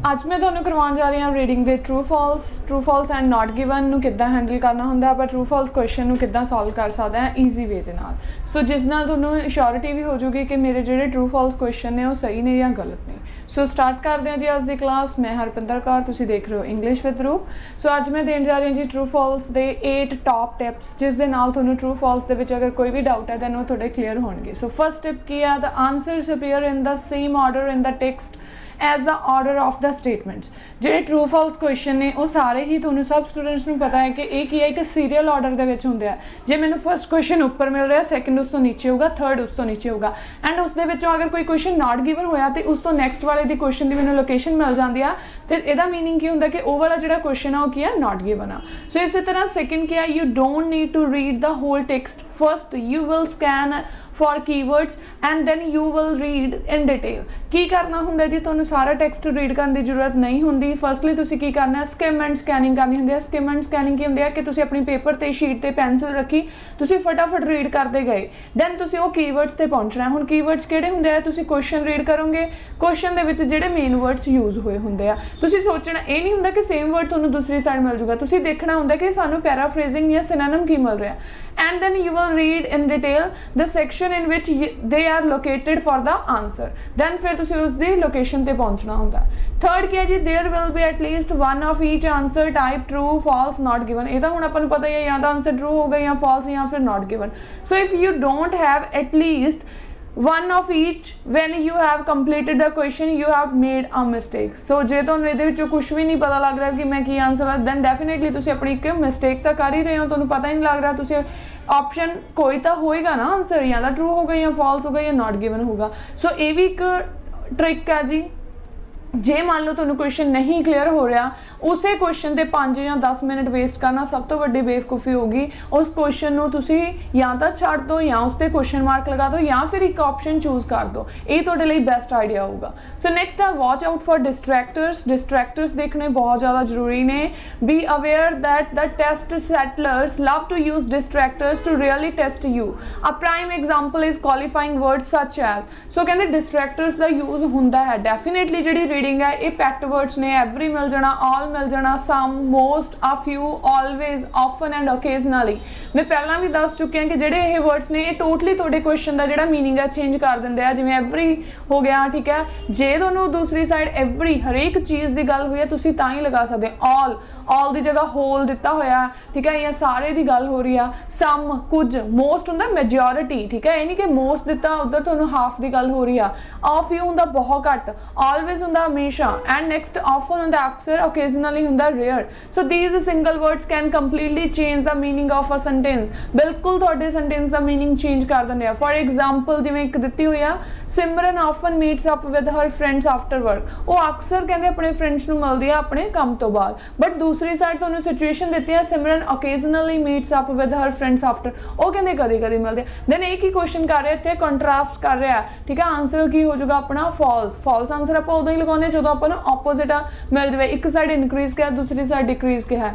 ਅੱਜ मैं ਤੁਹਾਨੂੰ ਕਰਵਾਉਣ ਜਾ ਰਹੀ ਹਾਂ ਰੀਡਿੰਗ ਦੇ true false and not given ਨੂੰ ਕਿੱਦਾਂ ਹੈਂਡਲ ਕਰਨਾ ਹੁੰਦਾ ਆਪਾਂ ਟਰੂ ਫਾਲਸ ਕੁਐਸਚਨ ਨੂੰ ਕਿੱਦਾਂ ਸੋਲਵ ਕਰ ਸਕਦੇ ਹਾਂ ਈਜ਼ੀ ਵੇ ਦੇ ਨਾਲ। ਸੋ ਜਿਸ ਨਾਲ ਤੁਹਾਨੂੰ ਅਸ਼ੋਰਿਟੀ ਵੀ ਹੋ ਜੂਗੀ ਕਿ ਮੇਰੇ ਜਿਹੜੇ ਟਰੂ ਫਾਲਸ ਕੁਐਸਚਨ ਨੇ ਉਹ ਸਹੀ ਨੇ ਜਾਂ ਗਲਤ ਨੇ। ਸੋ ਸਟਾਰਟ ਕਰਦੇ ਹਾਂ ਜੀ ਅੱਜ ਦੀ ਕਲਾਸ। ਮੈਂ ਹਰਪਿੰਦਰ ਕੌਰ, ਤੁਸੀਂ ਦੇਖ ਰਹੇ ਹੋ ਇੰਗਲਿਸ਼ ਵਿਦ ਰੂਪ। ਸੋ ਅੱਜ ਮੈਂ ਦੇਣ ਜਾ ਰਹੀ ਹਾਂ ਜੀ ਟਰੂ ਫਾਲਸ ਦੇ 8 ਟੌਪ ਟਿਪਸ, ਜਿਸ ਦੇ ਨਾਲ ਤੁਹਾਨੂੰ ਟਰੂ ਫਾਲਸ ਦੇ ਵਿੱਚ ਅਗਰ ਕੋਈ ਵੀ ਡਾਊਟ ਹੈ ਤਾਂ ਉਹ ਤੁਹਾਡੇ ਕਲੀਅਰ ਹੋਣਗੇ। ਸੋ ਫਸਟ ਟਿਪ ਕੀ ਆ, the answers appear in the same order in the text as the order of the statements. ਜਿਹੜੇ ਟਰੂ ਫਾਲਸ ਕੁਐਸਚਨ ਨੇ ਉਹ ਸਾਰੇ ਹੀ ਤੁਹਾਨੂੰ ਸਭ ਸਟੂਡੈਂਟਸ ਨੂੰ ਪਤਾ ਹੈ ਕਿ ਇਹ ਕੀ ਹੈ, ਇੱਕ ਸੀਰੀਅਲ ਆਰਡਰ ਦੇ ਵਿੱਚ ਹੁੰਦੇ ਆ। ਜੇ ਮੈਨੂੰ ਫਸਟ ਕੁਐਸਚਨ ਉੱਪਰ ਮਿਲ ਰਿਹਾ, ਸੈਕੰਡ ਉਸ ਤੋਂ ਨੀਚੇ ਹੋਊਗਾ, ਥਰਡ ਉਸ ਤੋਂ ਨੀਚੇ ਹੋਊਗਾ, ਐਂਡ ਉਸ ਦੇ ਵਿੱਚੋਂ ਅਗਰ ਕੋਈ ਕੁਐਸਚਨ ਨਾਟ ਗਿਵਨ ਹੋਇਆ ਤੇ ਉਸ ਤੋਂ ਨੈਕਸਟ ਵਾਲੇ ਦੀ ਕੁਐਸਚਨ ਦੀ ਮੈਨੂੰ ਲੋਕੇਸ਼ਨ ਮਿਲ ਜਾਂਦੀ ਆ ਤੇ ਇਹਦਾ ਮੀਨਿੰਗ ਕੀ ਹੁੰਦਾ ਕਿ ਉਹ ਵਾਲਾ ਜਿਹੜਾ ਕੁਐਸਚਨ ਆ ਉਹ ਕੀ ਆ, ਨਾਟ ਗਿਵਨ ਆ। ਸੋ ਇਸੇ ਤਰ੍ਹਾਂ ਸੈਕੰਡ ਕੀ ਆ, you don't need to read the whole text, first you will scan for keywords and then you will read in detail। ਕੀ ਕਰਨਾ ਹੁੰਦਾ ਜੀ, ਤੁਹਾਨੂੰ ਸਾਰਾ ਟੈਕਸਟ ਰੀਡ ਕਰਨ ਦੀ ਜ਼ਰੂਰਤ ਨਹੀਂ ਹੁੰਦੀ। ਫਸਟਲੀ ਤੁਸੀਂ ਕੀ ਕਰਨਾ ਹੈ, ਸਕਿਮ ਐਂਡ ਸਕੈਨਿੰਗ ਕਰਨੀ ਹੁੰਦੀ ਹੈ। ਸਕਿਮ ਐਂਡ ਸਕੈਨਿੰਗ ਕੀ ਹੁੰਦੀ ਹੈ ਕਿ ਤੁਸੀਂ ਆਪਣੀ ਪੇਪਰ ਤੇ ਸ਼ੀਟ ਤੇ ਪੈਨਸਿਲ ਰੱਖੀ, ਤੁਸੀਂ ਫਟਾਫਟ ਰੀਡ ਕਰਦੇ ਗਏ, ਦੈਨ ਤੁਸੀਂ ਉਹ ਕੀਵਰਡਸ ਤੇ ਪਹੁੰਚਣਾ। ਹੁਣ ਕੀਵਰਡਸ ਕਿਹੜੇ ਹੁੰਦੇ ਆ, ਤੁਸੀਂ ਕੁਐਸਚਨ ਰੀਡ ਕਰੋਗੇ, ਕੁਐਸਚਨ ਦੇ ਵਿੱਚ ਜਿਹੜੇ ਮੇਨ ਵਰਡਸ ਯੂਜ਼ ਹੋਏ ਹੁੰਦੇ ਆ। ਤੁਸੀਂ ਸੋਚਣਾ ਇਹ ਨਹੀਂ ਹੁੰਦਾ ਕਿ ਸੇਮ ਵਰਡ ਤੁਹਾਨੂੰ ਦੂਸਰੀ ਸਾਈਡ ਮਿਲ ਜੂਗਾ, ਤੁਸੀਂ ਦੇਖਣਾ ਹੁੰਦਾ ਕਿ ਸਾਨੂੰ ਪੈਰਾਫਰੇਜ਼ਿੰਗ ਜਾਂ ਸਿਨੋਨਿਮ ਕੀ ਮਿਲ ਰਿਹਾ, and then you will read in detail the section in which they are located for the answer, then ਫਿਰ ਤੁਸੀਂ ਉਸ ਦੀ ਲੋਕੇਸ਼ਨ ਤੇ ਪਹੁੰਚਣਾ ਹੁੰਦਾ। ਥਰਡ ਕੀ ਹੈ ਜੀ, there will be at least one of each answer type, true false not given। ਇਹ ਤਾਂ ਹੁਣ ਆਪਾਂ ਨੂੰ ਪਤਾ ਹੀ ਹੈ, ਜਾਂ ਤਾਂ ਆਨਸਰ ਟਰੂ ਹੋਗਾ ਜਾਂ ਫਾਲਸ ਜਾਂ ਫਿਰ not given। so if you don't have at least one of each when you have completed the question, you have made a mistake। so ਜੇ ਤੁਹਾਨੂੰ ਇਹਦੇ ਵਿੱਚੋਂ ਕੁਝ ਵੀ ਨਹੀਂ ਪਤਾ ਲੱਗ ਰਿਹਾ ਕਿ ਮੈਂ ਕੀ ਆਨਸਰ ਆ, then definitely ਤੁਸੀਂ ਆਪਣੀ ਇੱਕ ਮਿਸਟੇਕ ਤਾਂ ਕਰ ਹੀ ਰਹੇ ਹੋ, ਤੁਹਾਨੂੰ ਪਤਾ ਹੀ ਨਹੀਂ ਲੱਗ ਰਿਹਾ। ਤੁਸੀਂ ਆਪਸ਼ਨ ਕੋਈ ਤਾਂ ਹੋਏਗਾ ਨਾ ਆਨਸਰ, ਜਾਂ ਤਾਂ ਟਰੂ ਹੋਗਾ ਜਾਂ ਫਾਲਸ ਹੋਗਾ ਜਾਂ ਨਾਟ ਗਿਵਨ ਹੋਗਾ। ਸੋ ਇਹ ਵੀ ਇੱਕ ਟ੍ਰਿਕ ਹੈ ਜੀ। ਜੇ ਮੰਨ ਲਓ ਤੁਹਾਨੂੰ ਕੁਐਸਚਨ ਨਹੀਂ ਕਲੀਅਰ ਹੋ ਰਿਹਾ, ਉਸੇ ਕੁਐਸਚਨ ਤੇ 5 ਜਾਂ 10 ਮਿੰਟ ਵੇਸਟ ਕਰਨਾ ਸਭ ਤੋਂ ਵੱਡੀ ਬੇਵਕੂਫੀ ਹੋਗੀ। ਉਸ ਕੁਐਸਚਨ ਨੂੰ ਤੁਸੀਂ ਜਾਂ ਤਾਂ ਛੱਡ ਦਿਓ ਜਾਂ ਉਸ ਤੇ ਕੁਐਸਚਨ ਮਾਰਕ ਲਗਾ ਦਿਓ ਜਾਂ ਫਿਰ ਇੱਕ ਆਪਸ਼ਨ ਚੂਜ਼ ਕਰ ਦਿਓ, ਇਹ ਤੁਹਾਡੇ ਲਈ ਬੈਸਟ ਆਈਡੀਆ ਹੋਊਗਾ। ਸੋ ਨੈਕਸਟ ਆ, watch out for distractors. Distractors ਦੇਖਣੇ ਬਹੁਤ ਜ਼ਿਆਦਾ ਜ਼ਰੂਰੀ ਨੇ। Be aware that the test setters love to use distractors to really test you. A prime example is qualifying word such as. So ਕਹਿੰਦੇ distractors ਦਾ use ਹੁੰਦਾ ਹੈ definitely. ਜਿਹੜੀ reading ਹੈ ਇਹ ਪੈਟ ਵਰਡਸ ਨੇ, ਐਵਰੀ ਮਿਲ ਜਾਣਾ, ਆਲ ਮਿਲ ਜਾਣਾ, some, most, a few, always, often and occasionally. ਮੈਂ ਪਹਿਲਾਂ ਵੀ ਦੱਸ ਚੁੱਕੀ ਹਾਂ ਕਿ ਜਿਹੜੇ ਇਹ ਵਰਡਸ ਨੇ ਇਹ ਟੋਟਲੀ ਤੁਹਾਡੇ ਕੁਐਸਚਨ ਦਾ ਜਿਹੜਾ ਮੀਨਿੰਗ ਹੈ ਚੇਂਜ ਕਰ ਦਿੰਦੇ ਆ। ਜਿਵੇਂ ਐਵਰੀ ਹੋ ਗਿਆ, ਠੀਕ ਹੈ, ਜੇ ਤੁਹਾਨੂੰ ਦੂਸਰੀ ਸਾਈਡ ਐਵਰੀ ਹਰੇਕ ਚੀਜ਼ ਦੀ ਗੱਲ ਹੋਈ ਹੈ ਤੁਸੀਂ ਤਾਂ ਹੀ ਲਗਾ ਸਕਦੇ। ਆਲ ਦੀ ਜਗ੍ਹਾ ਹੋਲ ਦਿੱਤਾ ਹੋਇਆ, ਠੀਕ ਹੈ, ਜਾਂ ਸਾਰੇ ਦੀ ਗੱਲ ਹੋ ਰਹੀ ਆ। ਸਮ ਕੁਝ, ਮੋਸਟ ਹੁੰਦਾ ਮੈਜੋਰਿਟੀ, ਠੀਕ ਹੈ, ਇਹ ਨਹੀਂ ਕਿ ਮੋਸਟ ਦਿੱਤਾ ਉਧਰ ਤੁਹਾਨੂੰ ਹਾਫ ਦੀ ਗੱਲ ਹੋ ਰਹੀ ਆ। ਆ ਫਿਊ ਹੁੰਦਾ ਬਹੁਤ ਘੱਟ, ਆਲਵੇਜ਼ ਹੁੰਦਾ ਹਮੇਸ਼ਾ, ਐਂਡ ਨੈਕਸਟ ਆਫਨ ਹੁੰਦਾ ਅਕਸਰ, ਓਕੇਜ਼ਨਲੀ ਹੁੰਦਾ rare. So these single words can completely change the meaning of a sentence. ਬਿਲਕੁਲ ਤੁਹਾਡੇ ਸੈਂਟੈਂਸ ਦਾ ਮੀਨਿੰਗ ਚੇਂਜ ਕਰ ਦਿੰਦੇ ਆ। ਫॉर ਐਗਜ਼ਾਮਪਲ ਜਿਵੇਂ ਇੱਕ ਦਿੱਤੀ ਹੋਈ ਆ, Simran often meets up with her friends after work. ਉਹ ਅਕਸਰ ਕਹਿੰਦੇ ਆਪਣੇ ਫਰੈਂਡਸ ਨੂੰ ਮਿਲਦੀ ਆ ਆਪਣੇ ਕੰਮ ਤੋਂ ਬਾਅਦ। ਬਟ ਦੂਸਰੀ ਸਾਈਡ ਤੁਹਾਨੂੰ ਸਿਚੁਏਸ਼ਨ ਦਿੱਤੀ ਹੈ, Simran occasionally meets up with her friends after, ਉਹ ਕਹਿੰਦੇ ਕਦੇ ਕਦੇ ਮਿਲਦੇ। ਦੈਨ ਇਹ ਕੀ ਕੁਐਸਚਨ ਕਰ ਰਿਹਾ ਇੱਥੇ, ਕੰਟਰਾਸਟ ਕਰ ਰਿਹਾ, ਠੀਕ ਹੈ। ਆਨਸਰ ਕੀ ਹੋ ਜਾਊਗਾ ਆਪਣਾ, ਫਾਲਸ। ਫਾਲਸ ਆਨਸਰ ਆਪਾਂ ਉਦੋਂ ਹੀ ਲਗਾਉਂਦੇ ਜਦੋਂ ਆਪਾਂ ਨੂੰ ਆਪੋਜ਼ਿਟ ਆ ਮਿਲ ਜਾਵੇ। ਇੱਕ ਸਾਈਡ ਇਨਕਰੀਜ਼ ਕਿਹਾ, ਦੂਸਰੀ ਸਾਈਡ ਡਿਕਰੀਜ਼ ਕਿਹਾ।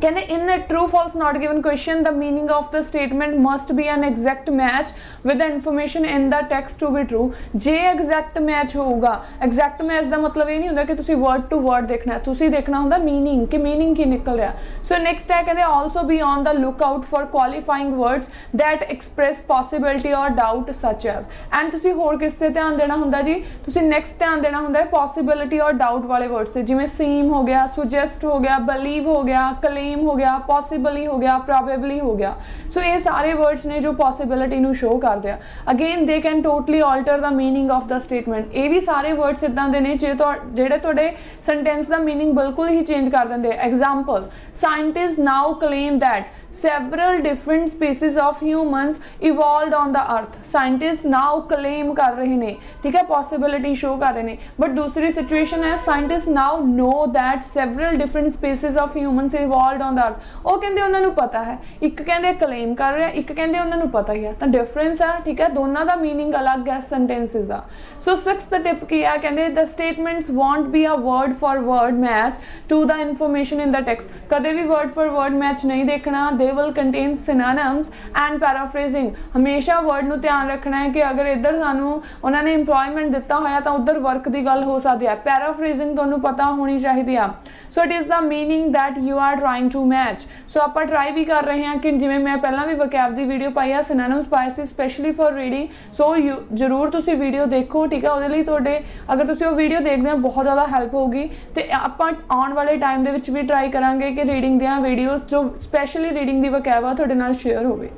ਕਹਿੰਦੇ in a true false not given question the meaning of the statement must be an exact match with the information in the text to be true. ਜੇ exact match ਹੋਊਗਾ, exact match ਦਾ ਮਤਲਬ ਇਹ ਨਹੀਂ ਹੁੰਦਾ ਕਿ ਤੁਸੀਂ ਵਰਡ ਟੂ ਵਰਡ ਦੇਖਣਾ, ਤੁਸੀਂ ਦੇਖਣਾ ਹੁੰਦਾ ਮੀਨਿੰਗ, ਕਿ ਮੀਨਿੰਗ ਕੀ ਨਿਕਲ ਰਿਹਾ। ਸੋ ਨੈਕਸਟ ਹੈ, ਕਹਿੰਦੇ also B on the look out for qualifying words that express possibility ਔਰ ਡਾਊਟ ਸੱਚ ਐਜ਼। ਐਂਡ ਤੁਸੀਂ ਹੋਰ ਕਿਸ ਤੇ ਧਿਆਨ ਦੇਣਾ ਹੁੰਦਾ ਜੀ, ਤੁਸੀਂ ਨੈਕਸਟ ਧਿਆਨ ਦੇਣਾ ਹੁੰਦਾ ਹੈ ਪੋਸੀਬਿਲਿਟੀ ਔਰ ਡਾਊਟ ਵਾਲੇ ਵਰਡਸ ਤੇ, ਜਿਵੇਂ ਸੀਮ ਹੋ ਗਿਆ, ਸੁਜੈਸਟ ਹੋ ਗਿਆ, ਬਲੀਵ ਹੋ ਗਿਆ, ਕਲੇਮ ਹੋ ਗਿਆ, ਪੋਸੀਬਲੀ ਹੋ ਗਿਆ, ਪ੍ਰੋਬੇਬਲੀ ਹੋ ਗਿਆ। ਸੋ ਇਹ ਸਾਰੇ ਵਰਡਸ ਨੇ ਜੋ ਪੋਸੀਬਿਲਿਟੀ ਨੂੰ ਸ਼ੋ ਕਰਦੇ ਆ। Again they can totally alter the meaning of the statement. ਇਹ ਵੀ ਸਾਰੇ ਵਰਡਸ ਇਦਾਂ ਦੇ ਨੇ ਜਿਹੜੇ ਤੁਹਾਡੇ ਸੈਂਟੈਂਸ ਦਾ ਮੀਨਿੰਗ ਬਿਲਕੁਲ ਹੀ ਚੇਂਜ ਕਰ ਦਿੰਦੇ। Example, scientist now claim that several different species of humans evolved on the earth। Scientist now claim ਕਰ ਰਹੇ ਨੇ, ਠੀਕ ਹੈ, ਪੋਸੀਬਿਲਿਟੀ ਸ਼ੋ ਕਰ ਰਹੇ ਨੇ। ਬਟ ਦੂਸਰੀ ਸਿਚੁਏਸ਼ਨ ਹੈ, scientist now no that several different species of humans evolved on the earth। ਉਹ ਕਹਿੰਦੇ ਉਹਨਾਂ ਨੂੰ ਪਤਾ ਹੈ, ਇੱਕ ਕਹਿੰਦੇ ਕਲੇਮ ਕਰ ਰਿਹਾ, ਇੱਕ ਕਹਿੰਦੇ ਉਹਨਾਂ ਨੂੰ ਪਤਾ ਹੀ ਹੈ, ਤਾਂ ਡਿਫਰੈਂਸ ਹੈ, ਠੀਕ ਹੈ, ਦੋਨਾਂ ਦਾ ਮੀਨਿੰਗ ਅਲੱਗ ਹੈ ਸੈਂਟੈਂਸਿਸ ਦਾ। ਸੋ ਸਿਕਸਥ ਟਿਪ ਕੀ ਹੈ, ਕਹਿੰਦੇ the statements won't be a word for word match to the information in the text. ਕਦੇ ਵੀ ਵਰਡ ਫॉर ਵਰਡ ਮੈਚ ਨਹੀਂ ਦੇਖਣਾ। they will contain synonyms and paraphrasing। हमेशा वर्ड ਨੂੰ ਧਿਆਨ ਰੱਖਣਾ है कि अगर इधर सानू उन्होंने employment दिता होया तो उधर वर्क की गल हो सकती है। पैराफ्रेजिंग तुहानू पता होनी चाहिए आ। So it is the meaning that you are trying to match. So आप ट्राई भी कर रहे हैं कि जिवें मैं पहला भी वकैब की वीडियो पाई है सिनोनिम्स पाए सी especially for reading. So you जरूर तुसी वीडियो देखो, ठीक है। उहदे लई तुहाडे अगर तुसी वो वीडियो देखते हो बहुत ज़्यादा हैल्प होगी। तो आपां आउण वाले टाइम दे विच भी ट्राई करांगे कि रीडिंग दियां वीडियोज़ जो स्पैशली रीडिंग की वकैब आ तुहाडे नाल शेयर होवे।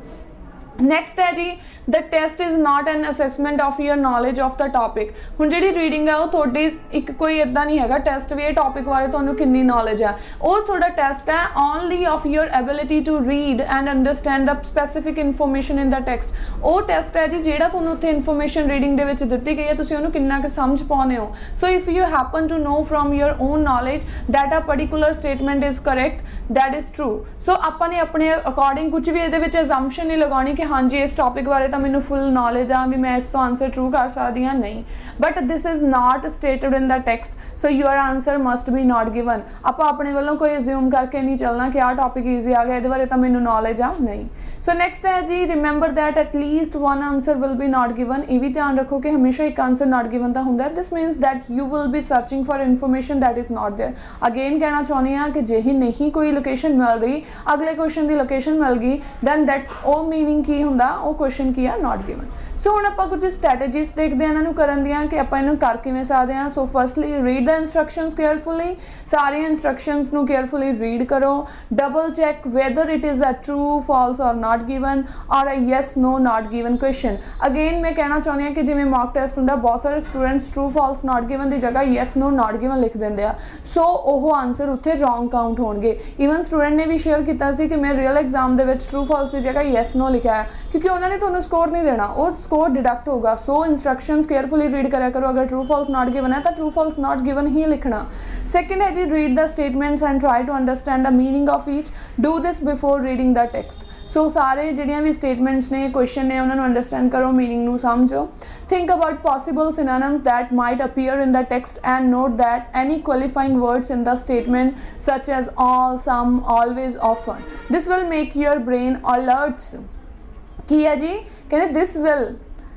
नैक्सट है जी the test is not an assessment of your knowledge of the topic. हुण जिहड़ी रीडिंग है वो तुहाडी एक कोई इदां नहीं हैगा टेस्ट भी ये टॉपिक बारे तुहानूं किन्नी नॉलेज है। वो तुहाडा टेस्ट है only of your ability to read and understand the specific information in the text. वो टेस्ट है जी जिहड़ा तुहानूं उत्थे इन्फॉर्मेशन रीडिंग दे विच दित्ती गई है तुसीं उहनूं किन्ना क समझ पाउने हो। So if you happen to know from your own knowledge that a particular statement is correct that is true. So आपां ने अपने अकॉर्डिंग कुछ भी इहदे विच असम्पशन नहीं लगानी कि हाँ जी इस टॉपिक बारे तो मैनूं फुल नॉलेज आ भी मैं इस तो आंसर ट्रू कर सकती हाँ, नहीं। But this is not stated in the text so your answer must be not given. आप अपने वालों कोई अज्यूम करके नहीं चलना कि आह टॉपिक ईजी आ गया ये बारे तो मैनूं नॉलेज आ, नहीं। सो नैक्सट है जी remember that at least one answer will be not given. ये भी ध्यान रखो कि हमेशा एक आंसर नॉट गिवन तो होंगे। This means that you will be searching for information that is not there. Again कहना चाहती हाँ कि जे ही नहीं कोई लोकेशन मिल रही अगले क्वेश्चन की लोकेशन मिल गई दैन दैट्स ओ मीनिंग की होंदा वो क्वेश्चन की है नॉट गिवन। सो हुण आपां कुछ स्ट्रैटेजीज देखते हैं इन्हों करन दियां कि आपां इन्हूं कर किवें सकदे हां। So firstly read the instructions carefully. सारे इंस्ट्रक्शनस नूं केयरफुली रीड करो। Double check whether it is a true false और नॉट गिवन और a yes no not given question. Again मैं कहना चाहती हाँ कि जिवें मॉक टेस्ट हुंदा बहुत सारे students true false not given की जगह येस नो नॉट गिवन लिख देंगे आ। सो वह आंसर उत्थे रॉन्ग काउंट होणगे। ईवन स्टूडेंट ने भी शेयर किया सी कि मैं रियल एग्जाम दे विच ट्रू फॉल्स की जगह येस नो लिखा है क्योंकि उन्होंने तुहानूं स्कोर नहीं देना, वो स्कोर डिडक्ट होगा। सो इंस्ट्रक्शंस केयरफुली रीड करा करो। अगर ट्रू फॉल्स नॉट गिवन है तो ट्रू फॉल्स नॉट गिवन ही लिखना। सेकंड है जी read the statements and try to understand the meaning of each. Do this before reading the text. So सारे जिहड़ियां भी स्टेटमेंट्स ने क्वेश्चन ने उन्होंने अंडरस्टैंड करो, मीनिंग नूं समझो। Think about possible synonyms that might appear in the text and note that any qualifying words in the statement such as all, some, always, often. This will make your brain alert। की है जी कहते this will।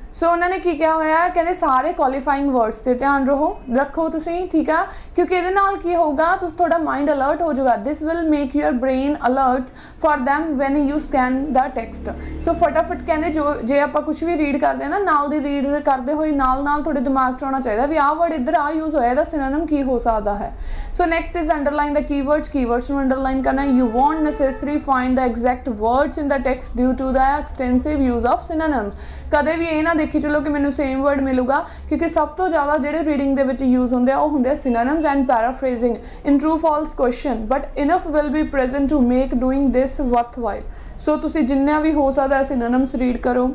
सो उन्होंने की क्या होया कहते सारे क्वालीफाइंग वर्ड्स से ध्यान रखो तुसीं, ठीक है। क्योंकि ये नाल की होगा तो थोड़ा माइंड अलर्ट हो जाएगा। This will make your brain alert for them when you scan the text. So फटाफट कहते जो जे आप कुछ भी रीड करते हैं ना नाल दी रीड करते हुए नाल नाल थोड़े दिमाग च होना चाहिए भी आह वर्ड इधर आ यूज़ होया दा सिनोनिम की हो सकता है। So next is underline the keywords. Keywords नूं अंडरलाइन करना। You won't necessary find the exact words in the text due to the extensive use of synonyms. कदे भी ये ना देखी चलो कि मैंने सेम वर्ड मिलूगा क्योंकि सब तो ज़्यादा जो रीडिंग के विच यूज़ होंगे वो होंगे synonyms and paraphrasing in true false question but enough will be present to make doing this worthwhile. So तुसीं जिन्ना भी हो सकता है सिनोनिम्स रीड करो।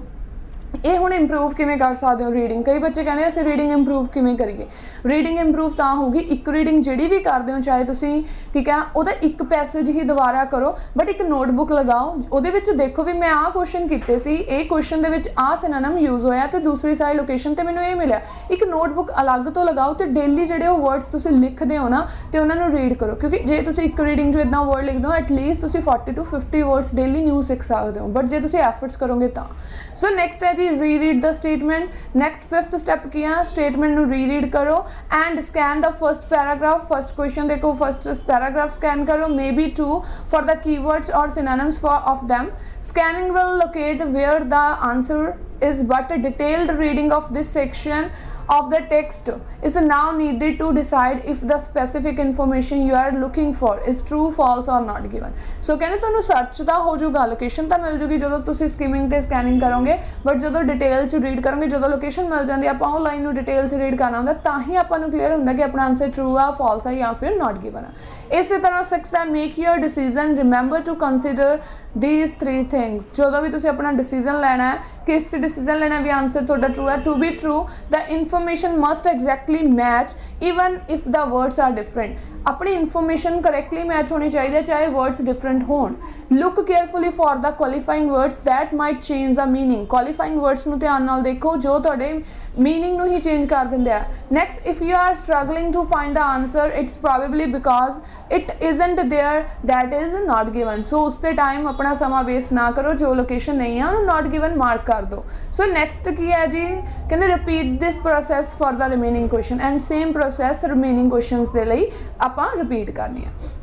ये हुण इंप्रूव किवें कर सकते हो रीडिंग। कई बच्चे कहते हैं असीं रीडिंग इंप्रूव किवें करिए। रीडिंग इंप्रूव तां होगी एक रीडिंग जिहड़ी भी करते हो चाहे तुसीं, ठीक है, उहदा एक पैसेज ही दोबारा करो बट एक नोटबुक लगाओ। उहदे विच देखो भी मैं आ क्वेश्चन कीते सी, ए क्वेश्चन दे विच आ सिनोनिम यूज़ होया ते दूसरी साइड लोकेशन ते मैनूं ये मिलिया। एक नोटबुक अलग तो लगाओ ते डेली जिहड़े वो वर्ड्स तुसीं लिखदे हो ना ते उहनां नूं रीड करो क्योंकि जे तुसीं एक रीडिंग 'ਚ इदां वर्ड लिखदे हो एटलीस्ट तुसीं 40 to 50 वर्ड्स डेली न्यू सीख सकते हो बट जे तुसीं एफर्ट्स करोगे तां। सो नैक्सट है जी reread the statement. Next fifth step किया स्टेटमेंट नूं रीरीड करो and scan the first paragraph. First question देखो फर्स्ट पैराग्राफ स्कैन करो may be true for the keywords और synonyms for of them. Scanning will locate where the answer is but a detailed reading of this section of the text is now needed to decide if the specific information you are looking for is true, false or not given। So कहने तुहानूं search दा हो जाऊगा, location तो मिल जूगी जो तुसीं skimming ते scanning करोगे but जो डिटेल च रीड करोगे जो लोकेशन मिल जाती है आपां लाइन नूं डिटेल च रीड करना होंदा तां ही आपां नूं क्लीयर होंदा कि अपना आंसर ट्रू आ, फॉल्स है या फिर नॉट गिवन है। इस तरह सिक्स्थ है make your decision. Remember to consider these 3 things. जो भी तुसीं अपना डिसीजन लेना है किस डिसीजन लेना भी आंसर थोड़ा ट्रू है। To be true the information must exactly match even if the words are different. अपनी इन्फॉर्मेशन करेक्टली मैच होनी चाहिए चाहे वर्ड्स डिफरेंट होन। Look carefully for the qualifying words that might change the meaning. Qualifying words नूं ध्यान नाल देखो जो तुहाडे मीनिंग नूं ही चेंज कर दिंदे आ। Next if you are struggling to find the answer it's probably because it isn't there that is not given. So उस टाइम अपना समा वेस्ट ना करो, जो लोकेशन नहीं है उन्होंने नॉट गिवन मार्क कर दो। सो नैक्सट की है जी, कहते repeat this process for the remaining question and same process remaining questions दे लई आपां रिपीट करनी है।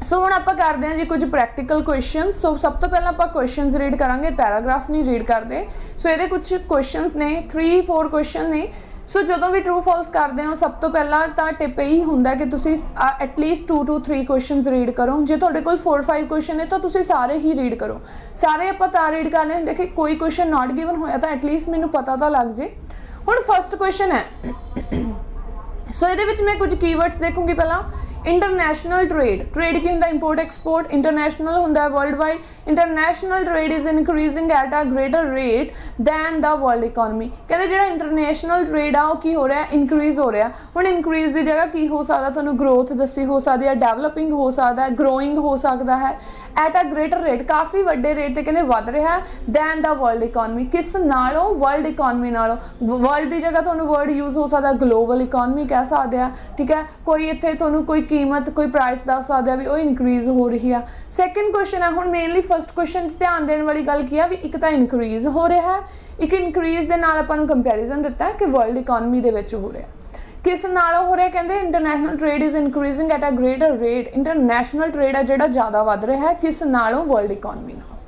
सो हुण आपां करदे हां जी कुछ प्रैक्टिकल क्वेश्चनस। सो सब तो पहला आपां क्वेश्चनस रीड करांगे, पैराग्राफ नहीं रीड करते। सो इहदे कुछ क्वेश्चनस ने 3-4 क्वेश्चन ने। सो जदों भी ट्रू फॉल्स करते हो सब तो पहला तो टिप यही हुंदा कि तुसीं एटलीस्ट 2 to 3 क्वेश्चनस रीड करो। जे तुहाडे कोल 4-5 क्वेश्चन है तो तुसीं सारे ही रीड करो। सारे आपां तां रीड करने हुंदे कि कोई क्वेश्चन नॉट गिवन होया तो एटलीस्ट मैनूं पता तो लग जे। हुण फर्स्ट क्वेश्चन है, सो इहदे विच मैं कुछ कीवर्ड्स देखूंगी। पहला इंटरनेशनल ट्रेड, ट्रेड की होंदा इंपोर्ट एक्सपोर्ट, इंटरनेशनल होंदा world wide. International trade is increasing at a greater rate than the world economy. कहते जो इंटरनेशनल ट्रेड आ की हो रहा है, इंक्रीज हो रहा है। हुण इंक्रीज की जगह की हो सकता, तुहानूं ग्रोथ दसी हो सकती है, डेवलपिंग हो सकता है, ग्रोइंग हो सकता है। एट अ ग्रेटर रेट काफ़ी वड्डे रेट ते कहते वध रहा है दैन द वर्ल्ड इकोनॉमी। किस नालों? वर्ल्ड इकोनॉमी नालों। वर्ल्ड की जगह तुहानूं वर्ड यूज हो सकता ग्लोबल इकोनॉमी कह सकते हैं, ठीक है। कोई इत्थे तुहानूं कोई कीमत कोई प्राइस दस सकता भी वो इनक्रीज हो रही है। सैकेंड क्वेश्चन है, हुण मेनली फर्स्ट क्वेश्चन ध्यान देने वाली गल की है भी एक तो इनक्रीज हो रहा है, एक इनक्रीज के नाल आपां नूं कंपैरिजन दिता है कि वर्ल्ड इकोनॉमी दे विच हो रहा है। किस नालों हो रहा है? कहते international trade is increasing at a greater rate. International trade है जिहड़ा ज़्यादा वध रहा है किस नालों? वर्ल्ड इकोनॉमी नालों।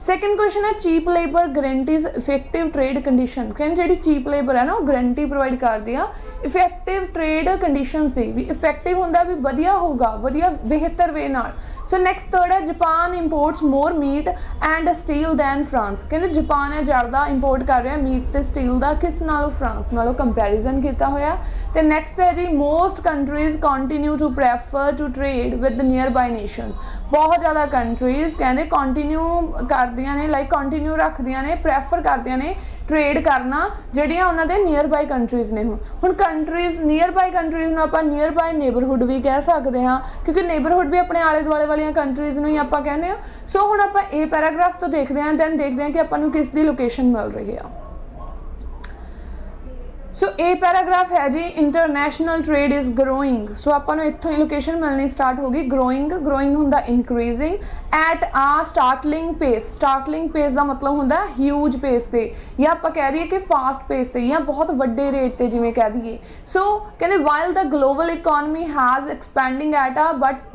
सैकेंड क्वेश्चन है cheap labour guarantees effective trade condition. कहते जी चीप लेबर है ना वो गारंटी प्रोवाइड करती है इफेक्टिव ट्रेड कंडीशनस दी। भी इफेक्टिव होंदा भी वधिया होगा, वधिया बेहतर वे नाल। सो नैक्सट थर्ड है Japan imports more meat and steel than France. कहते जापान है ज़्यादा इंपोर्ट कर रहा है मीट ते स्टील का किस नालों? फ्रांस नालों कंपैरिजन किया होया। तो नैक्सट है जी most countries continue to prefer to trade with nearby nations. बहुत ज़्यादा कंट्रीज कहते कंटिन्यू करदियां ने, लाइक कंटिन्यू रखदियां ने, प्रैफर करदियां ने ट्रेड करना ਜਿਹੜੀਆਂ ਉਹਨਾਂ ਦੇ ਨੀਅਰ ਬਾਈ ਕੰਟਰੀਜ਼ ਨੇ। ਹੁਣ ਕੰਟਰੀਜ਼ ਨੀਅਰ ਬਾਈ ਕੰਟਰੀਜ਼ ਨੂੰ ਆਪਾਂ ਨੀਅਰ ਬਾਈ ਨੇਬਰਹੁੱਡ ਵੀ ਕਹਿ ਸਕਦੇ ਹਾਂ ਕਿਉਂਕਿ ਨੇਬਰਹੁੱਡ ਵੀ ਆਪਣੇ ਆਲੇ ਦੁਆਲੇ ਵਾਲੀਆਂ ਕੰਟਰੀਜ਼ ਨੂੰ ਹੀ ਆਪਾਂ ਕਹਿੰਦੇ ਹਾਂ। ਸੋ ਹੁਣ ਆਪਾਂ ਇਹ ਪੈਰਾਗ੍ਰਾਫ ਤੋਂ ਦੇਖਦੇ ਹਾਂ, ਦੈਨ ਦੇਖਦੇ ਹਾਂ ਕਿ ਆਪਾਂ ਨੂੰ ਕਿਸ ਦੀ ਲੋਕੇਸ਼ਨ ਮਿਲ ਰਹੀ ਆ। सो ए पैराग्राफ है जी international trade is growing. So आपां नूं इत्थों ही लोकेशन मिलनी स्टार्ट होगी। ग्रोइंग, ग्रोइंग हुंदा increasing at a startling pace. Startling pace का मतलब हुंदा ह्यूज पेस ते, या आपां कह दईए कि फास्ट पेस ते, या बहुत वड्डे रेट ते जिवें कह दईए। सो कहंदे while the global economy has expanding at a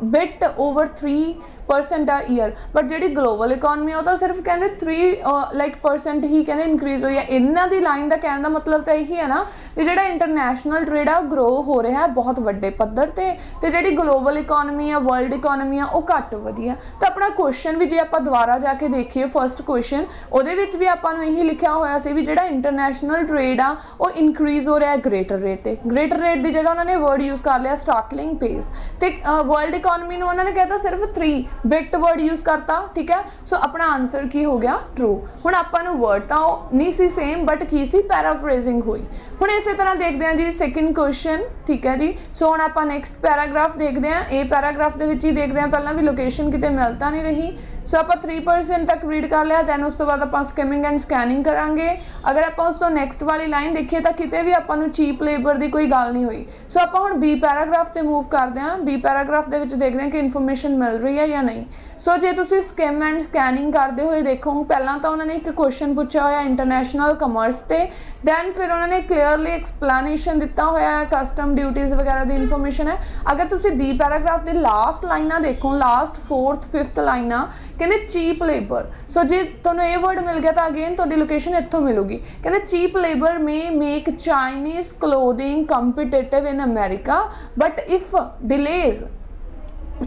bit over 3% a year. But जी ग्लोबल इकोनॉमी है तो सिर्फ कहते 3% ही कहते इंक्रीज हुई है। इन्हों की लाइन का कहने का मतलब तो यही है ना भी जो इंटरनेशनल ट्रेड है ग्रो हो रहा है बहुत वड्डे पद्धर ते जी ग्लोबल इकोनॉमी है वर्ल्ड इकोनॉमी है वो घट वधी है। तो अपना क्वेश्चन भी जे आप दोबारा जाके देखिए फर्स्ट क्वेश्चन वो भी आपको यही लिखा होया सी भी जो इंटरनेशनल ट्रेड आ वो इंक्रीज हो रहा है ग्रेटर रेट ते। ग्रेटर रेट की जगह उन्होंने वर्ड यूज कर लिया स्टार्टलिंग पेस। तो वर्ल्ड इकोनॉमी उन्होंने कहता सिर्फ 3 बिट वर्ड यूज करता, ठीक है। सो अपना आंसर की हो गया ट्रू। हुण आपां नूं वर्ड तो नहीं सी सेम बट की सी पैराफ्रेजिंग हुई। हुण इस तरह देखते हैं जी सैकेंड क्वेश्चन, ठीक है जी। सो हुण आपां नैक्सट पैराग्राफ देखते हैं। ये पैराग्राफ दे विच ही देखते हैं, पहला भी लोकेशन किते मिलता नहीं रही। सो आप 3% तक रीड कर लिया, दैन उस तो बाद आप स्किमिंग एंड स्कैनिंग करांगे। अगर आप उस तो नैक्सट वाली लाइन देखिए तो किते भी आपां नूं चीप लेबर की कोई गल नहीं हुई। सो आप हुण बी पैराग्राफ से मूव करते हैं। बी पैराग्राफ दे विच देखते हैं कि इन्फॉर्मेशन मिल रही है या नहीं। सो जे तुसीं स्किम एंड स्कैनिंग करते हुए देखो पहला तो उन्होंने एक क्वेश्चन पूछा होया इंटरनेशनल कमर्स से, दैन फिर उन्होंने क्लीयरली एक्सप्लेनेशन दिता होया है कस्टम ड्यूटीज़ वगैरह की इन्फॉर्मेशन है। अगर तुसीं बी पैराग्राफ की लास्ट लाइना देखो, लास्ट 4th 5th लाइना कहते चीप लेबर। सो जे तुहानूं ये वर्ड मिल गया तो अगेन तुहाडी लोकेशन इत्थों मिलूगी। कहते चीप लेबर में make Chinese clothing competitive in America but if delays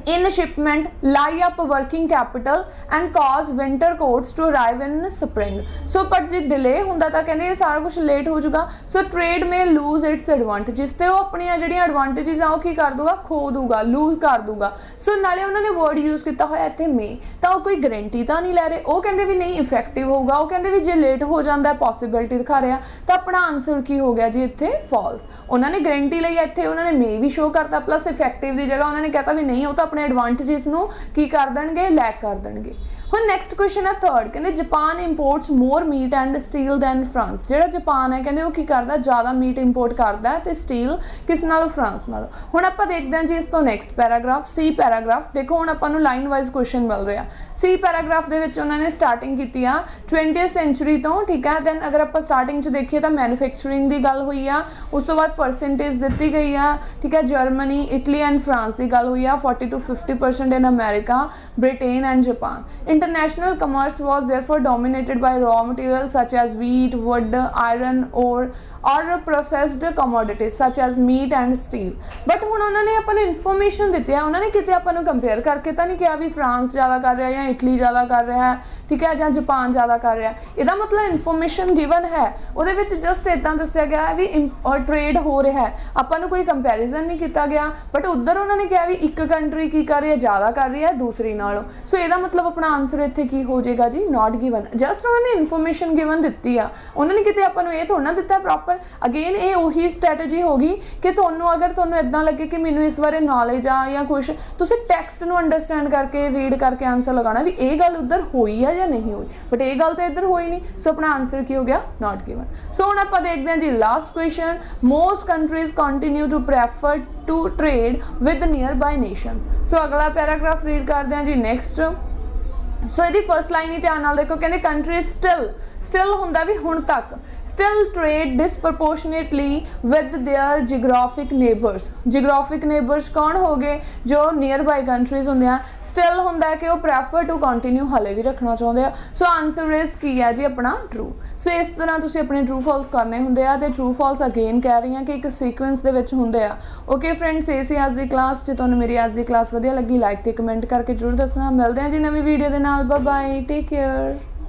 in shipment lie up working capital and cause winter coats to arrive in spring। so पर जे delay हुंदा तां कहंदे ये सारा कुछ लेट हो जाऊगा। सो ट्रेड में लूज इट्स एडवांटेजेस ते वो अपनी जिहड़ियां एडवांटेजेस आ की कर दूगा, खो दूगा, लूज कर दूगा। सो नाले उन्होंने वर्ड यूज किया होया इत्थे में, तो कोई गारंटी तो नहीं लै रहे। वो कहंदे भी नहीं इफेक्टिव होगा, वो कहंदे भी जे लेट हो जाता पॉसिबिलिटी दिखा रहा तो अपना आंसर की हो गया जी इत्थे फॉल्स। उन्होंने गारंटी लई इत्थे उन्होंने मे भी शो करता प्लस इफेक्टिव की जगह उन्होंने कहता भी नहीं वो तो अपने एडवांटेजेस ਨੂੰ ਕੀ ਕਰ ਦੇਣਗੇ लैक कर देणगे। ਹੁਣ ਨੈਕਸਟ ਕੁਐਸਚਨ ਹੈ ਥਰਡ, ਕਹਿੰਦੇ Japan imports more meat and steel than France. ਜਿਹੜਾ ਜਾਪਾਨ ਹੈ ਕਹਿੰਦੇ ਉਹ ਕੀ ਕਰਦਾ, ਜ਼ਿਆਦਾ ਮੀਟ ਇੰਪੋਰਟ ਕਰਦਾ ਤੇ ਸਟੀਲ ਕਿਸ ਨਾਲੋਂ, ਫਰਾਂਸ ਨਾਲੋਂ। ਹੁਣ ਆਪਾਂ ਦੇਖਦੇ ਹਾਂ ਜੀ ਇਸ ਤੋਂ ਨੈਕਸਟ ਪੈਰਾਗ੍ਰਾਫ, ਸੀ ਪੈਰਾਗ੍ਰਾਫ। ਦੇਖੋ ਹੁਣ ਆਪਾਂ ਨੂੰ ਲਾਈਨ ਵਾਈਜ਼ ਕੁਐਸਚਨ ਮਿਲ ਰਿਹਾ। ਸੀ ਪੈਰਾਗ੍ਰਾਫ ਦੇ ਵਿੱਚ ਉਹਨਾਂ ਨੇ ਸਟਾਰਟਿੰਗ ਕੀਤੀ ਆ 20th ਸੈਂਚੁਰੀ ਤੋਂ, ਠੀਕ ਹੈ। ਦੈਨ ਅਗਰ ਆਪਾਂ ਸਟਾਰਟਿੰਗ 'ਚ ਦੇਖੀਏ ਤਾਂ ਮੈਨੂਫੈਕਚਰਿੰਗ ਦੀ ਗੱਲ ਹੋਈ ਆ, ਉਸ ਤੋਂ ਬਾਅਦ ਪਰਸੈਂਟੇਜ ਦਿੱਤੀ ਗਈ ਆ, ਠੀਕ ਹੈ। ਜਰਮਨੀ, ਇਟਲੀ ਐਂਡ ਫਰਾਂਸ ਦੀ ਗੱਲ ਹੋਈ ਆ, 40 to 50% in America, Britain and Japan. International commerce was therefore dominated by raw materials such as wheat, wood, iron ore or processed commodities such as meat and steel। but ਹੁਣ ਉਹਨਾਂ ਨੇ ਆਪਾਂ ਨੂੰ information ਦਿੱਤੀ ਹੈ, ਉਹਨਾਂ ਨੇ ਕਿਤੇ ਆਪਾਂ ਨੂੰ ਕੰਪੇਅਰ ਕਰਕੇ ਤਾਂ ਨਹੀਂ ਕਿਹਾ ਵੀ ਫਰਾਂਸ ਜ਼ਿਆਦਾ ਕਰ ਰਿਹਾ ਜਾਂ ਇਟਲੀ ਜ਼ਿਆਦਾ ਕਰ ਰਿਹਾ, ਠੀਕ ਹੈ, ਜਾਂ ਜਾਪਾਨ ਜ਼ਿਆਦਾ ਕਰ ਰਿਹਾ। ਇਹਦਾ ਮਤਲਬ ਇਨਫੋਰਮੇਸ਼ਨ ਗਿਵਨ ਹੈ, ਉਹਦੇ ਵਿੱਚ ਜਸਟ ਇੱਦਾਂ ਦੱਸਿਆ ਗਿਆ ਹੈ ਵੀ ਟ੍ਰੇਡ ਹੋ ਰਿਹਾ ਹੈ, ਆਪਾਂ ਨੂੰ ਕੋਈ ਕੰਪੈਰੀਜ਼ਨ ਨਹੀਂ ਕੀਤਾ ਗਿਆ। ਬਟ ਉੱਧਰ ਉਹਨਾਂ ਨੇ ਕਿਹਾ ਵੀ ਇੱਕ ਕੰਟਰੀ ਕੀ ਕਰ ਰਹੀ ਹੈ, ਜ਼ਿਆਦਾ ਕਰ ਰਹੀ ਹੈ ਦੂਸਰੀ ਨਾਲੋਂ। ਸੋ ਇਹਦਾ ਮਤਲਬ ਆਪਣਾ ਆਨਸਰ ਇੱਥੇ ਕੀ ਹੋ ਜਾਏਗਾ ਜੀ, ਨਾਟ ਗਿਵਨ। ਜਸਟ ਉਹਨਾਂ ਨੇ ਇਨਫੋਰਮੇਸ਼ਨ ਗਿਵਨ ਦਿੱਤੀ ਆ, ਉਹਨਾਂ ਨੇ ਕਿਤੇ ਆਪਾਂ ਨੂੰ ਇਹ ਥੋੜ੍ਹਾ ਨਾ ਦਿੱਤਾ ਪ੍ਰੋਪਰ। ਅਗੇਨ ਇਹ ਉਹੀ ਸਟ੍ਰੈਟਜੀ ਹੋ ਗਈ ਕਿ ਤੁਹਾਨੂੰ ਅਗਰ ਤੁਹਾਨੂੰ ਇੱਦਾਂ ਲੱਗੇ ਕਿ ਮੈਨੂੰ ਇਸ ਬਾਰੇ ਨੌਲੇਜ ਆ ਜਾਂ ਕੁਛ, ਤੁਸੀਂ ਟੈਕਸਟ ਨੂੰ ਅੰਡਰਸਟੈਂਡ ਕਰਕੇ ਰੀਡ ਕਰਕੇ ਆਨਸਰ ਲਗਾਉਣਾ ਵੀ ਇਹ ਗੱਲ ਉੱਧਰ ਹੋਈ ਆ ਜਾਂ ਨਹੀਂ ਹੋਈ। ਬਟ ਇਹ ਗੱਲ ਤਾਂ ਇੱਧਰ ਹੋਈ ਨਹੀਂ, ਸੋ ਆਪਣਾ ਆਨਸਰ ਕੀ ਹੋ ਗਿਆ, ਨਾਟ ਗਿਵਨ। ਸੋ ਹੁਣ ਆਪਾਂ ਦੇਖਦੇ ਹਾਂ ਜੀ last question, most countries continue to prefer to trade with nearby nations. So ਅਗਲਾ ਪੈਰਾਗ੍ਰਾਫ ਰੀਡ ਕਰਦੇ ਹਾਂ ਜੀ ਨੈਕਸਟ। ਸੋ ਇਹਦੀ ਫਸਟ ਲਾਈਨ ਹੀ ਧਿਆਨ ਨਾਲ ਦੇਖੋ, ਕਹਿੰਦੇ ਕੰਟਰੀ ਸਟਿਲ ਹੁੰਦਾ ਵੀ ਹੁਣ ਤੱਕ, still trade disproportionately with their geographic neighbors। geographic neighbors कौन हो गए, जो near by countries होंगे हैं। still होंगे कि वो prefer to continue हले भी रखना चाहते हैं। सो आंसर इज की है जी अपना ट्रू। सो इस तरह तुसीं अपने ट्रू फॉल्स करने होंगे आ, ते ट्रू फॉल्स अगेन कह रही हैं कि एक सीक्वेंस दे विच होंगे आ। ओके फ्रेंड्स, ये सी अज दी क्लास। जे तुहानूं मेरी अज दी क्लास वधिया लगी, लाइक ते कमेंट करके जरूर दसना। मिलते हैं जी नवीं वीडियो दे नाल। Bye bye, take care.